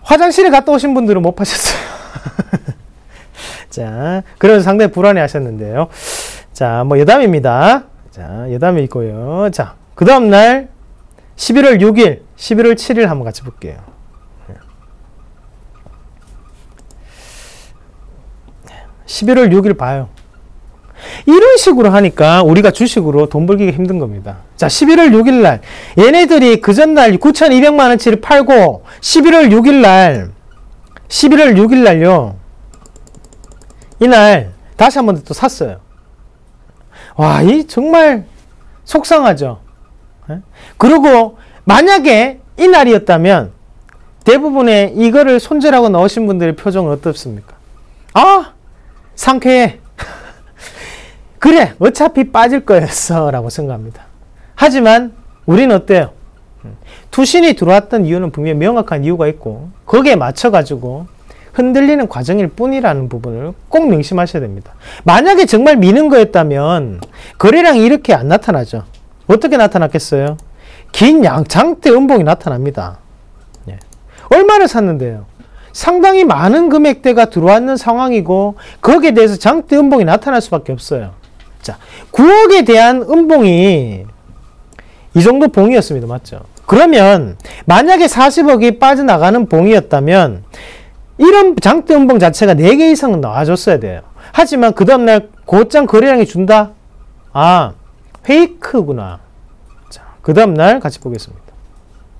화장실에 갔다 오신 분들은 못 파셨어요. 자, 그래서 상당히 불안해 하셨는데요. 자, 뭐 여담입니다. 자, 여담이 있고요. 자, 그 다음날 11월 6일, 11월 7일 한번 같이 볼게요. 네. 11월 6일 봐요. 이런 식으로 하니까 우리가 주식으로 돈 벌기가 힘든 겁니다. 자, 11월 6일 날 얘네들이 그 전날 9,200만 원치를 팔고 11월 6일 날요. 이날 다시 한 번 또 샀어요. 와, 이 정말 속상하죠. 그리고 만약에 이날이었다면 대부분의 이거를 손절하고 넣으신 분들의 표정은 어떻습니까? 아, 상쾌해. 그래, 어차피 빠질 거였어 라고 생각합니다. 하지만 우리는 어때요? 투신이 들어왔던 이유는 분명히 명확한 이유가 있고 거기에 맞춰가지고 흔들리는 과정일 뿐이라는 부분을 꼭 명심하셔야 됩니다. 만약에 정말 미는 거였다면 거래량이 이렇게 안 나타나죠. 어떻게 나타났겠어요? 긴 장대 음봉이 나타납니다. 예. 얼마를 샀는데요? 상당히 많은 금액대가 들어왔는 상황이고 거기에 대해서 장대 음봉이 나타날 수밖에 없어요. 자, 9억에 대한 음봉이 이 정도 봉이었습니다. 맞죠? 그러면 만약에 40억이 빠져나가는 봉이었다면 이런 장대 음봉 자체가 4개 이상은 나와줬어야 돼요. 하지만 그 다음날 곧장 거래량이 준다? 아, 페이크구나. 자, 그 다음날 같이 보겠습니다.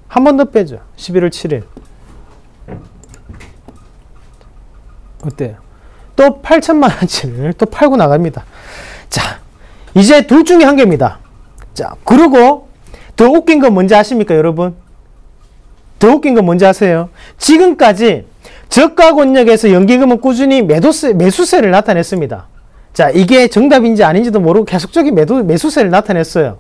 한 번 더 빼죠. 11월 7일. 어때요? 또 8천만 원치를 또 팔고 나갑니다. 자, 이제 둘 중에 한 개입니다. 자, 그리고 더 웃긴 건 뭔지 아십니까, 여러분? 더 웃긴 건 뭔지 아세요? 지금까지 저가 권역에서 연기금은 꾸준히 매수세를 나타냈습니다. 자, 이게 정답인지 아닌지도 모르고 계속적인 매수세를 나타냈어요.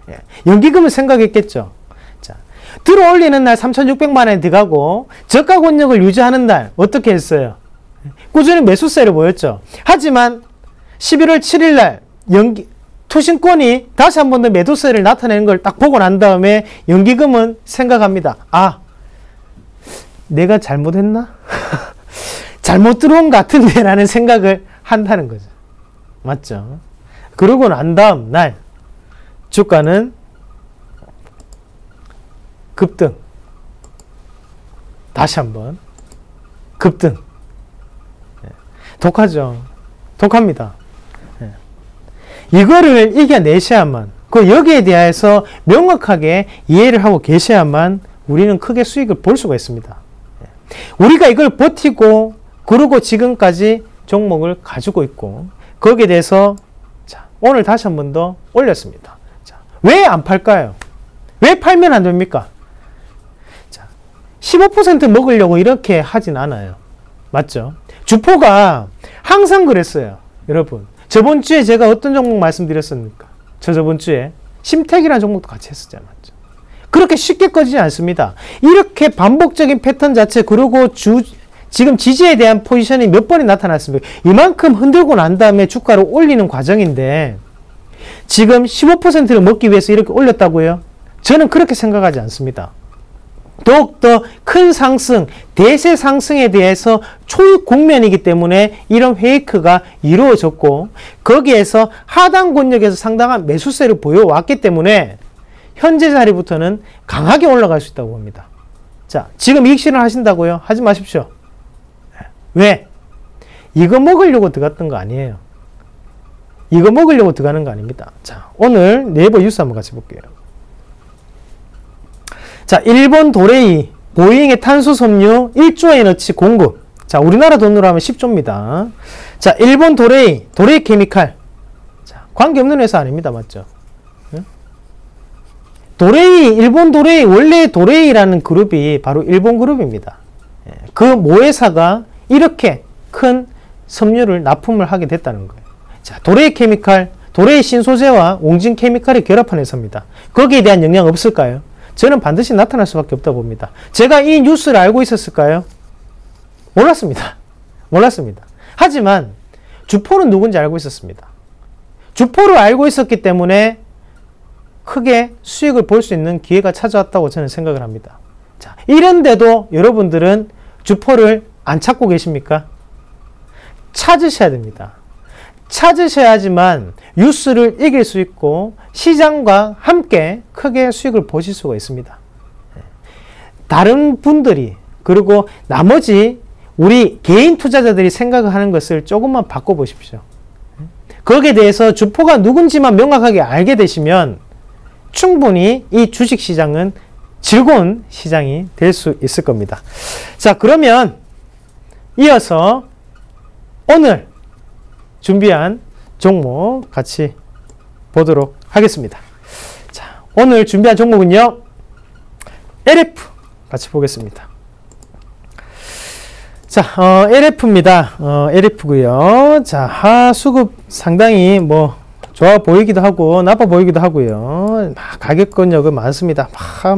예, 연기금은 생각했겠죠. 자, 들어 올리는 날 3,600만 원이 들어가고 저가 권역을 유지하는 날 어떻게 했어요? 꾸준히 매수세를 보였죠. 하지만 11월 7일 날 투신권이 다시 한 번 더 매도세를 나타내는 걸 딱 보고 난 다음에 연기금은 생각합니다. 아, 내가 잘못했나? 잘못 들어온 것 같은데 라는 생각을 한다는 거죠. 맞죠? 그러고 난 다음 날 주가는 급등. 다시 한번 급등. 독하죠. 독합니다. 이거를 이겨내셔야만, 여기에 대해서 명확하게 이해를 하고 계셔야만 우리는 크게 수익을 볼 수가 있습니다. 우리가 이걸 버티고 그러고 지금까지 종목을 가지고 있고 거기에 대해서 자, 오늘 다시 한 번 더 올렸습니다. 자, 왜 안 팔까요? 왜 팔면 안 됩니까? 자, 15% 먹으려고 이렇게 하진 않아요. 맞죠? 주포가 항상 그랬어요. 여러분, 저번 주에 제가 어떤 종목 말씀드렸습니까? 저번 주에 심택이라는 종목도 같이 했었잖아요. 맞죠? 그렇게 쉽게 꺼지지 않습니다. 이렇게 반복적인 패턴 자체, 그리고 지금 지지에 대한 포지션이 몇 번이 나타났습니까? 이만큼 흔들고 난 다음에 주가를 올리는 과정인데 지금 15%를 먹기 위해서 이렇게 올렸다고요? 저는 그렇게 생각하지 않습니다. 더욱더 큰 상승, 대세 상승에 대해서 초유 국면이기 때문에 이런 페이크가 이루어졌고 거기에서 하단 권역에서 상당한 매수세를 보여왔기 때문에 현재 자리부터는 강하게 올라갈 수 있다고 봅니다. 자, 지금 이익 실현하신다고요? 하지 마십시오. 왜? 이거 먹으려고 들어갔던 거 아니에요. 이거 먹으려고 들어가는 거 아닙니다. 자, 오늘 네이버 뉴스 한번 같이 볼게요. 자, 일본 도레이 보잉의 탄소 섬유 1조 에너지 공급. 자, 우리나라 돈으로 하면 10조입니다. 자, 일본 도레이 케미칼. 자, 관계없는 회사 아닙니다. 맞죠? 도레이, 일본 도레이, 원래 도레이라는 그룹이 바로 일본 그룹입니다. 그 모회사가 이렇게 큰 섬유를 납품을 하게 됐다는 거예요. 자, 도레이 케미칼, 도레이 신소재와 옹진 케미칼이 결합한 회사입니다. 거기에 대한 영향 없을까요? 저는 반드시 나타날 수밖에 없다 봅니다. 제가 이 뉴스를 알고 있었을까요? 몰랐습니다. 하지만 주포는 누군지 알고 있었습니다. 주포를 알고 있었기 때문에 크게 수익을 볼 수 있는 기회가 찾아왔다고 저는 생각을 합니다. 자, 이런데도 여러분들은 주포를 안 찾고 계십니까? 찾으셔야 됩니다. 찾으셔야지만 뉴스를 이길 수 있고 시장과 함께 크게 수익을 보실 수가 있습니다. 다른 분들이 그리고 나머지 우리 개인 투자자들이 생각하는 것을 조금만 바꿔보십시오. 거기에 대해서 주포가 누군지만 명확하게 알게 되시면 충분히 이 주식시장은 즐거운 시장이 될 수 있을 겁니다. 자, 그러면 이어서 오늘 준비한 종목 같이 보도록 하겠습니다. 자, 오늘 준비한 종목은요, LF 같이 보겠습니다. 자, LF입니다. LF고요. 자, 수급 상당히 뭐 좋아 보이기도 하고 나빠 보이기도 하고요. 가격권역은 많습니다.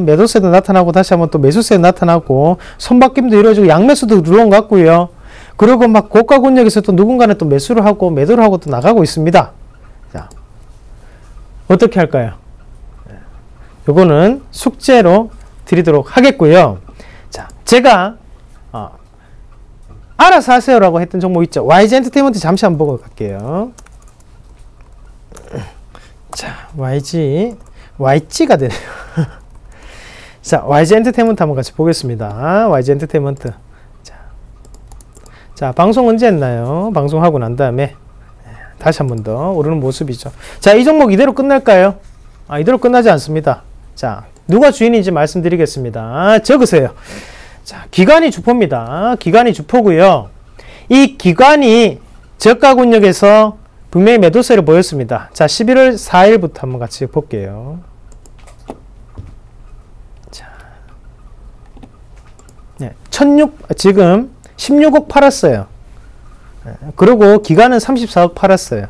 매도세도 나타나고 다시 한번 또 매수세도 나타나고 손바뀜도 이루어지고 양매수도 들어온 것 같고요. 그리고 막 고가 권역에서 또 누군가는 또 매수를 하고 매도를 하고 또 나가고 있습니다. 자, 어떻게 할까요? 요거는 숙제로 드리도록 하겠고요. 자, 제가 알아서 하세요라고 했던 종목 있죠. YG 엔터테인먼트 잠시 한번 보고 갈게요. 자, YG가 되네요. 자, YG 엔터테인먼트 한번 같이 보겠습니다. YG 엔터테인먼트. 자, 방송 언제 했나요? 방송하고 난 다음에 다시 한 번 더 오르는 모습이죠. 자, 이 종목 이대로 끝날까요? 이대로 끝나지 않습니다. 자, 누가 주인인지 말씀드리겠습니다. 적으세요. 자, 기관이 주포입니다. 기관이 주포고요. 이 기관이 저가 권역에서 분명히 매도세를 보였습니다. 자, 11월 4일부터 한번 같이 볼게요. 자, 네, 지금 16억 팔았어요. 그리고 기간은 34억 팔았어요.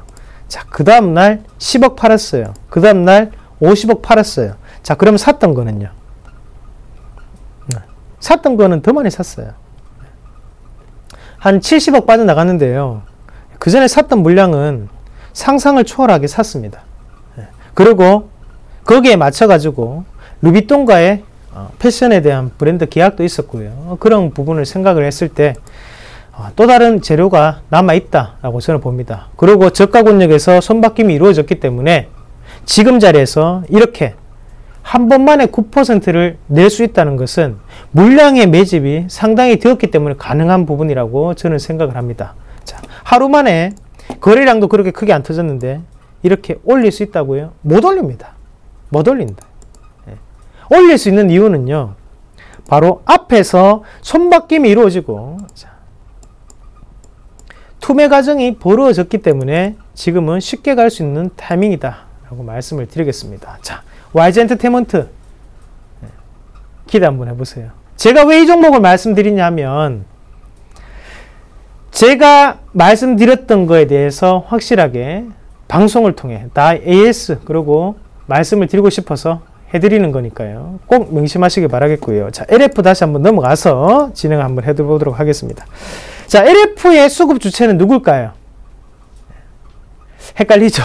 자, 그 다음날 10억 팔았어요. 그 다음날 50억 팔았어요. 자, 그럼 샀던 거는요? 샀던 거는 더 많이 샀어요. 한 70억 빠져나갔는데요. 그 전에 샀던 물량은 상상을 초월하게 샀습니다. 그리고 거기에 맞춰가지고 루비통과의 패션에 대한 브랜드 계약도 있었고요. 그런 부분을 생각을 했을 때 또 다른 재료가 남아있다라고 저는 봅니다. 그리고 저가 권역에서 손바뀜이 이루어졌기 때문에 지금 자리에서 이렇게 한 번만에 9%를 낼 수 있다는 것은 물량의 매집이 상당히 되었기 때문에 가능한 부분이라고 저는 생각을 합니다. 자, 하루 만에 거래량도 그렇게 크게 안 터졌는데 이렇게 올릴 수 있다고요? 못 올립니다. 못 올린다. 올릴 수 있는 이유는요, 바로 앞에서 손바뀜이 이루어지고 투매 과정이 벌어졌기 때문에 지금은 쉽게 갈 수 있는 타이밍이다 라고 말씀을 드리겠습니다. 자, YG 엔터테인먼트 기대 한번 해보세요. 제가 왜 이 종목을 말씀드리냐면 제가 말씀드렸던 거에 대해서 확실하게 방송을 통해 다 AS 그리고 말씀을 드리고 싶어서 해드리는 거니까요. 꼭 명심하시길 바라겠고요. 자, LF 다시 한번 넘어가서 진행을 한번 해보도록 하겠습니다. 자, LF의 수급 주체는 누굴까요? 헷갈리죠?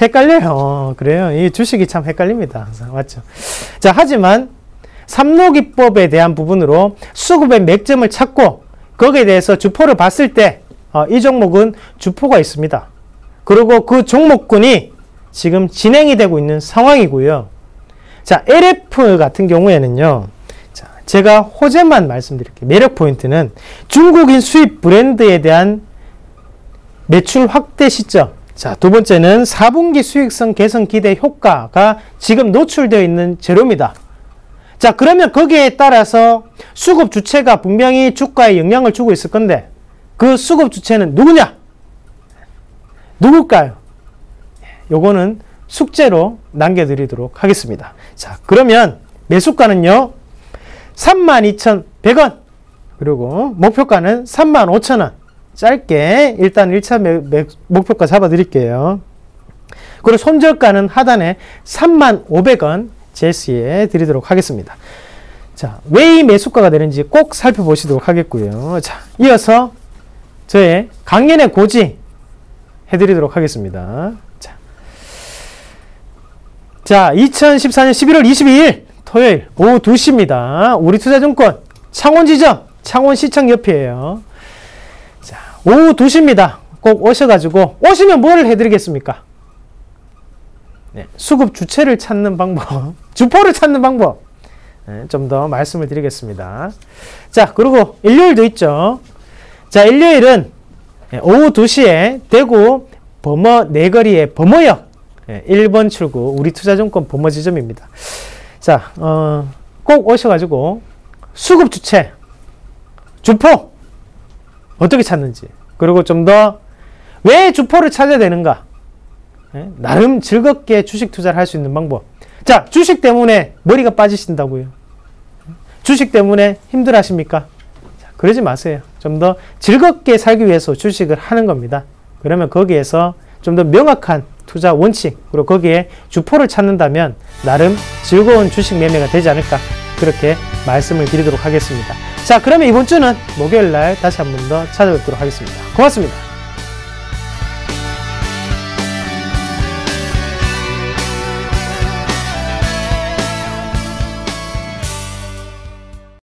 헷갈려요. 그래요. 이 주식이 참 헷갈립니다. 맞죠? 자, 하지만 삼로기법에 대한 부분으로 수급의 맥점을 찾고 거기에 대해서 주포를 봤을 때 이 종목은 주포가 있습니다. 그리고 그 종목군이 지금 진행이 되고 있는 상황이고요. 자, LF 같은 경우에는요. 자, 제가 호재만 말씀드릴게요. 매력 포인트는 중국인 수입 브랜드에 대한 매출 확대 시점. 자, 두 번째는 4분기 수익성 개선 기대 효과가 지금 노출되어 있는 재료입니다. 자, 그러면 거기에 따라서 수급 주체가 분명히 주가에 영향을 주고 있을 건데 그 수급 주체는 누구냐? 누굴까요? 요거는 숙제로 남겨드리도록 하겠습니다. 자, 그러면 매수가는요 32,100원 그리고 목표가는 35,000원 짧게 일단 1차 목표가 잡아드릴게요. 그리고 손절가는 하단에 35,500원 제시해 드리도록 하겠습니다. 자, 왜 이 매수가가 되는지 꼭 살펴보시도록 하겠고요. 자, 이어서 저의 강연의 고지 해드리도록 하겠습니다. 자, 2014년 11월 22일 토요일 오후 2시입니다. 우리투자증권 창원지점 창원시청 옆이에요. 자, 오후 2시입니다. 꼭 오셔가지고 오시면 뭘 해드리겠습니까? 네, 수급 주체를 찾는 방법, 주포를 찾는 방법 좀 더 말씀을 드리겠습니다. 자, 그리고 일요일도 있죠. 자, 일요일은 오후 2시에 대구 범어 내거리의 범어역 1번 출구 우리투자증권 범어지점입니다. 자, 꼭 오셔가지고 수급 주체, 주포 어떻게 찾는지 그리고 좀 더 왜 주포를 찾아야 되는가 나름 즐겁게 주식 투자를 할 수 있는 방법. 자, 주식 때문에 머리가 빠지신다고요? 주식 때문에 힘들어 하십니까? 자, 그러지 마세요. 좀 더 즐겁게 살기 위해서 주식을 하는 겁니다. 그러면 거기에서 좀 더 명확한 투자 원칙 그리고 거기에 주포를 찾는다면 나름 즐거운 주식 매매가 되지 않을까 그렇게 말씀을 드리도록 하겠습니다. 자, 그러면 이번 주는 목요일 날 다시 한 번 더 찾아뵙도록 하겠습니다. 고맙습니다.